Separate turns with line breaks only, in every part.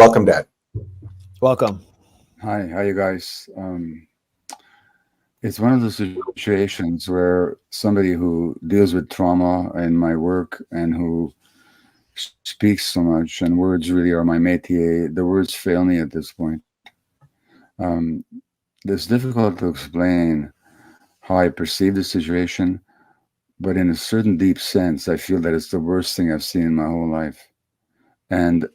Welcome, Dad.
Welcome.
Hi, you guys. It's one of those situations where somebody who deals with trauma in my work and who speaks so much, and words really are my métier, the words fail me at this point. Um, it's difficult to explain how I perceive the situation, but in a certain deep sense, I feel that it's the worst thing I've seen in my whole life. And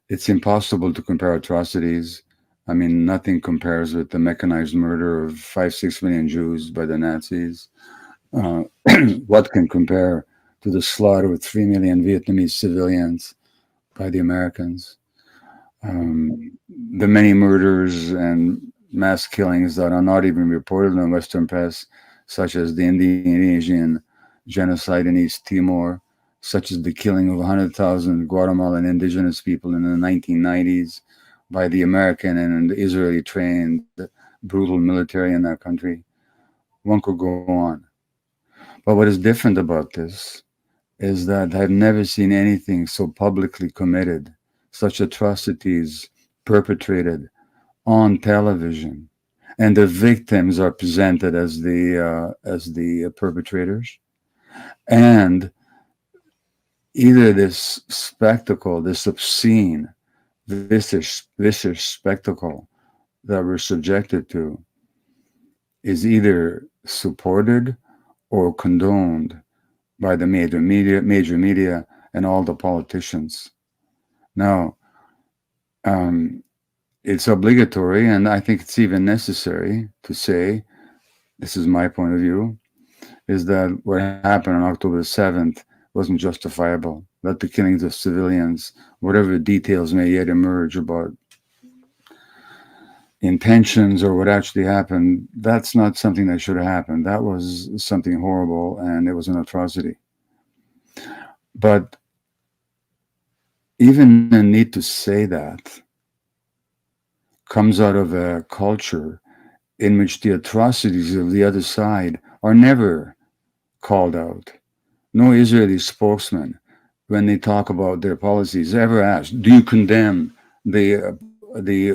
it's impossible to compare atrocities. I mean, nothing compares with the mechanized murder of 5, 6 million Jews by the Nazis. Uh, what can compare to the slaughter of 3 million Vietnamese civilians by the Americans? The many murders and mass killings that are not even reported in the Western press, such as the Indonesian genocide in East Timor, such as the killing of 100,000 Guatemalan indigenous people in the 1990s by the American and Israeli trained brutal military in that country. One could go on. But what is different about this is that I've never seen anything so publicly committed, such atrocities perpetrated on television, and the victims are presented as the perpetrators, and either this spectacle, this obscene, vicious spectacle that we're subjected to, is either supported or condoned by the major media, and all the politicians. Now, um, it's obligatory, and I think it's even necessary to say, this is my point of view, is that what happened on October 7th wasn't justifiable. That the killings of civilians, whatever details may yet emerge about intentions or what actually happened, that's not something that should have happened. That was something horrible, and it was an atrocity. But even the need to say that comes out of a culture in which the atrocities of the other side are never called out. No Israeli spokesman, when they talk about their policies, ever asked, "Do you condemn the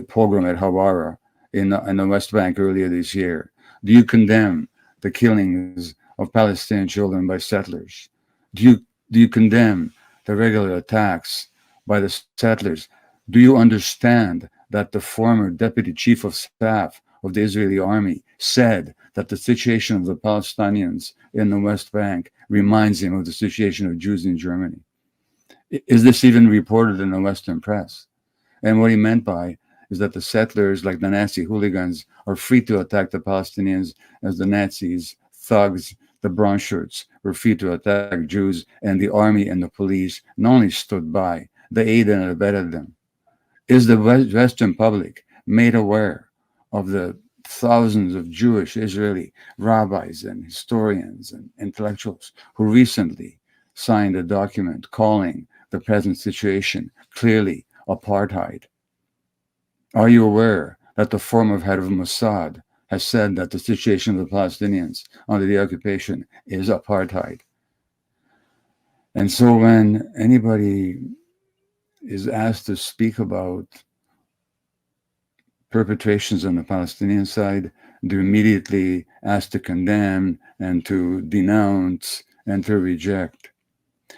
pogrom at Hawara in the West Bank earlier this year? Do you condemn the killings of Palestinian children by settlers? Do you do you condemn the regular attacks by the settlers? Do you understand that the former deputy chief of staff of the Israeli army said that the situation of the Palestinians in the West Bank reminds him of the situation of Jews in Germany? Is this even reported in the Western press? And what he meant by is that the settlers, like the Nazi hooligans, are free to attack the Palestinians as the Nazis, thugs, the brown shirts were free to attack Jews, and the army and the police not only stood by, they aided and abetted them. Is the Western public made aware of the thousands of Jewish Israeli rabbis and historians and intellectuals who recently signed a document calling the present situation clearly apartheid? Are you aware that the former head of Mossad has said that the situation of the Palestinians under the occupation is apartheid? And so when anybody is asked to speak about perpetrations on the Palestinian side, they're immediately asked to condemn and to denounce and to reject.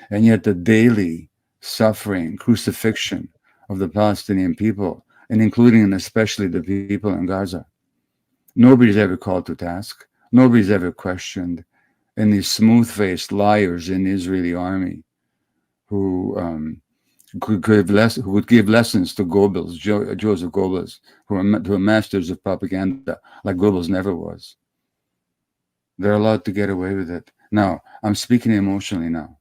And yet the daily suffering, crucifixion of the Palestinian people, and including and especially the people in Gaza, nobody's ever called to task. Nobody's ever questioned. And these smooth-faced liars in the Israeli army who who would give lessons to Goebbels, Joseph Goebbels, who are masters of propaganda, like Goebbels never was. They're allowed to get away with it. Now, I'm speaking emotionally now.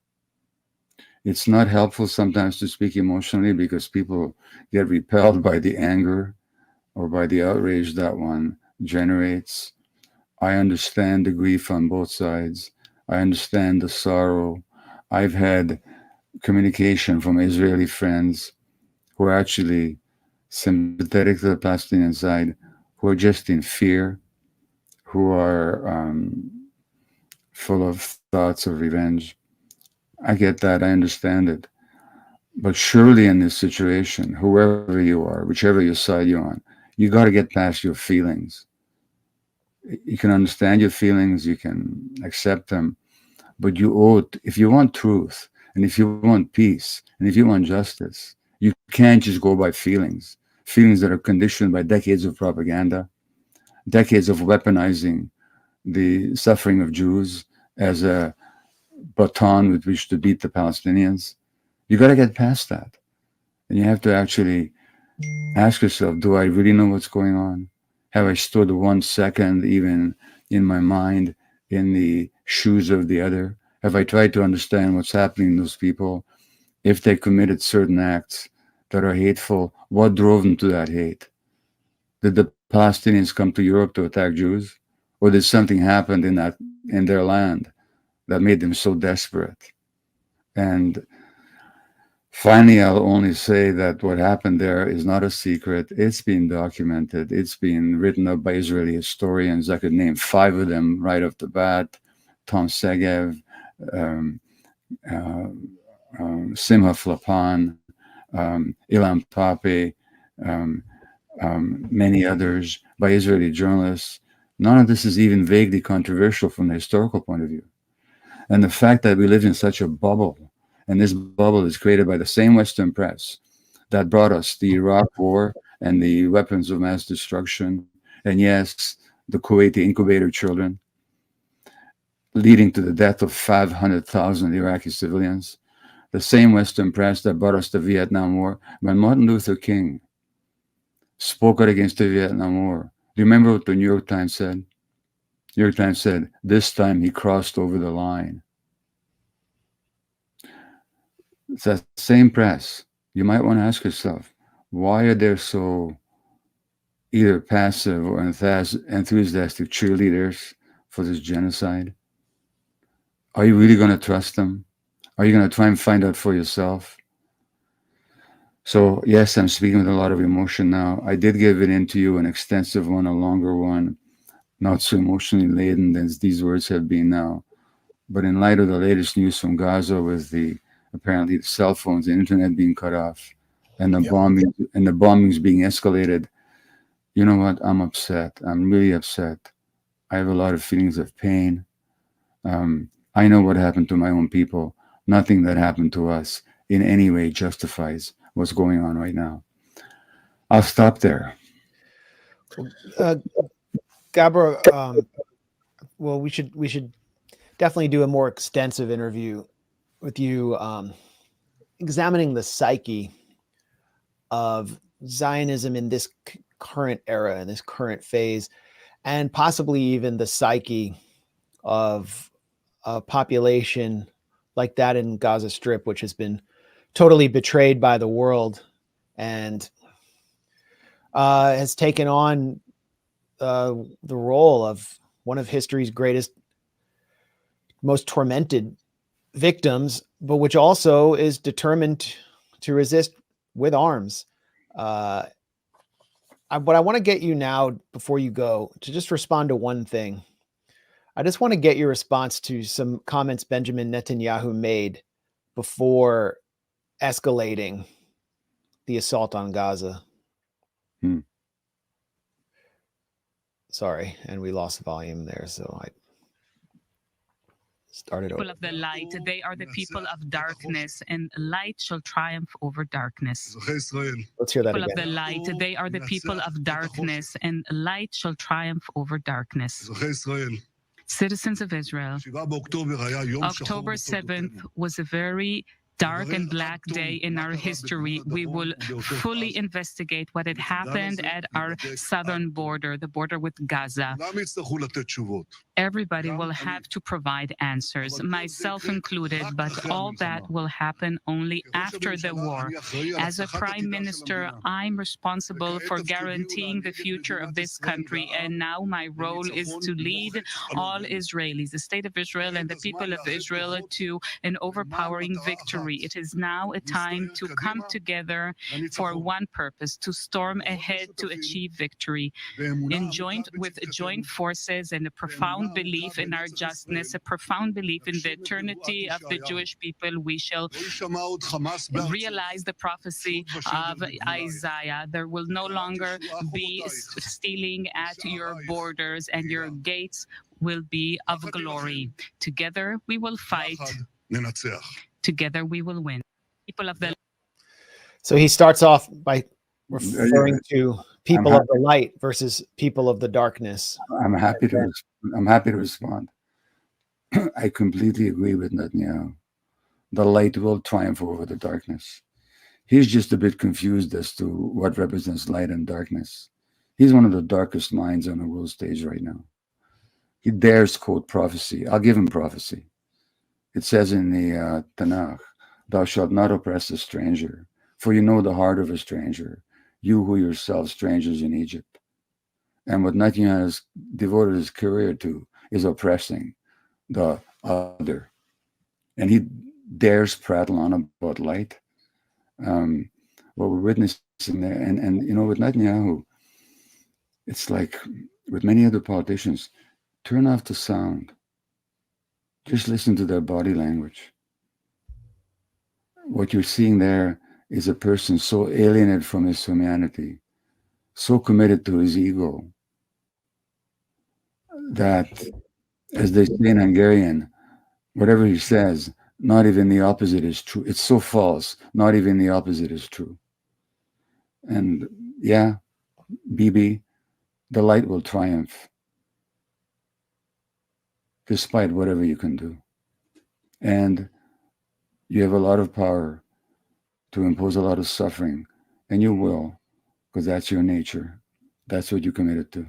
It's not helpful sometimes to speak emotionally because people get repelled by the anger or by the outrage that one generates. I understand the grief on both sides. I understand the sorrow. I've had communication from Israeli friends who are actually sympathetic to the Palestinian side, who are just in fear, who are full of thoughts of revenge. I get that. I understand it. But surely in this situation, whoever you are, whichever your side you're on, you got to get past your feelings. You can understand your feelings, you can accept them, but you owe, if you want truth, and if you want peace, and if you want justice, you can't just go by feelings. Feelings that are conditioned by decades of propaganda, decades of weaponizing the suffering of Jews as a baton with which to beat the Palestinians. You got to get past that. And you have to actually ask yourself, do I really know what's going on? Have I stood 1 second even in my mind in the shoes of the other? Have I tried to understand what's happening to those people? If they committed certain acts that are hateful, what drove them to that hate? Did the Palestinians come to Europe to attack Jews? Or did something happen in their land that made them so desperate? And finally, I'll only say that what happened there is not a secret. It's been documented. It's been written up by Israeli historians. I could name 5 of them right off the bat: Tom Segev, um, uh, Simha Flapan, Ilan Pape, um, many others by Israeli journalists. None of this is even vaguely controversial from the historical point of view. And the fact that we live in such a bubble, and this bubble is created by the same Western press that brought us the Iraq War and the weapons of mass destruction, and yes, the Kuwaiti incubator children, leading to the death of 500,000 Iraqi civilians. The same Western press that brought us the Vietnam War. When Martin Luther King spoke out against the Vietnam War, do you remember what the New York Times said? New York Times said, this time he crossed over the line. It's that same press. You might want to ask yourself, why are there so either passive or enthusiastic cheerleaders for this genocide? Are you really going to trust them? Are you going to try and find out for yourself? So, yes, I'm speaking with a lot of emotion now. I did give it into you an extensive one, a longer one, not so emotionally laden as these words have been now. But in light of the latest news from Gaza, with the apparently the cell phones and internet being cut off, and the bombings being escalated, you know what? I'm upset. I'm really upset. I have a lot of feelings of pain. I know what happened to my own people. Nothing that happened to us in any way justifies what's going on right now. I'll stop there.
Uh, Gabor, well, we should definitely do a more extensive interview with you, examining the psyche of Zionism in this current era, in this current phase, and possibly even the psyche of a population like that in Gaza Strip, which has been totally betrayed by the world and has taken on the role of one of history's greatest, most tormented victims, but which also is determined to resist with arms. But I want to get you now, before you go, to just respond to one thing. I just want to get your response to some comments Benjamin Netanyahu made before escalating the assault on Gaza.
Hmm.
Sorry, and we lost volume there, so I started over.
People of the light, they are the people of darkness, and light shall triumph over darkness.
Let's hear that
People of
again.
the light, they are the people of darkness, and light shall triumph over darkness. Citizens of Israel, October 7th was a very dark and black day in our history. We will fully investigate what had happened at our southern border, the border with Gaza. Everybody will have to provide answers, myself included, but all that will happen only after the war. As a prime minister, I'm responsible for guaranteeing the future of this country, and now my role is to lead all Israelis, the state of Israel and the people of Israel, to an overpowering victory. victory. It is now a time to come together for one purpose, to storm ahead to achieve victory. With joint forces and a profound belief in our justness, a profound belief in the eternity of the Jewish people, we shall realize the prophecy of Isaiah. There will no longer be stealing at your borders, and your gates will be of glory. Together we will fight. Together we will win. People of the
So he starts off by referring to people of the light versus people of the darkness.
I'm happy to respond. I completely agree with Netanyahu. The light will triumph over the darkness. He's just a bit confused as to what represents light and darkness. He's one of the darkest minds on the world stage right now. He dares quote prophecy. I'll give him prophecy. It says in the Tanakh, "Thou shalt not oppress a stranger, for you know the heart of a stranger, you who yourself strangers in Egypt." And what Netanyahu has devoted his career to is oppressing the other. And he dares prattle on about light. What we're witnessing there, and you know, with Netanyahu, it's like with many other politicians, turn off the sound. Just listen to their body language. What you're seeing there is a person so alienated from his humanity, so committed to his ego, that, as they say in Hungarian, whatever he says, not even the opposite is true. It's so false, not even the opposite is true. And yeah, Bibi, the light will triumph, despite whatever you can do. And you have a lot of power to impose a lot of suffering, and you will, because that's your nature. That's what you committed to.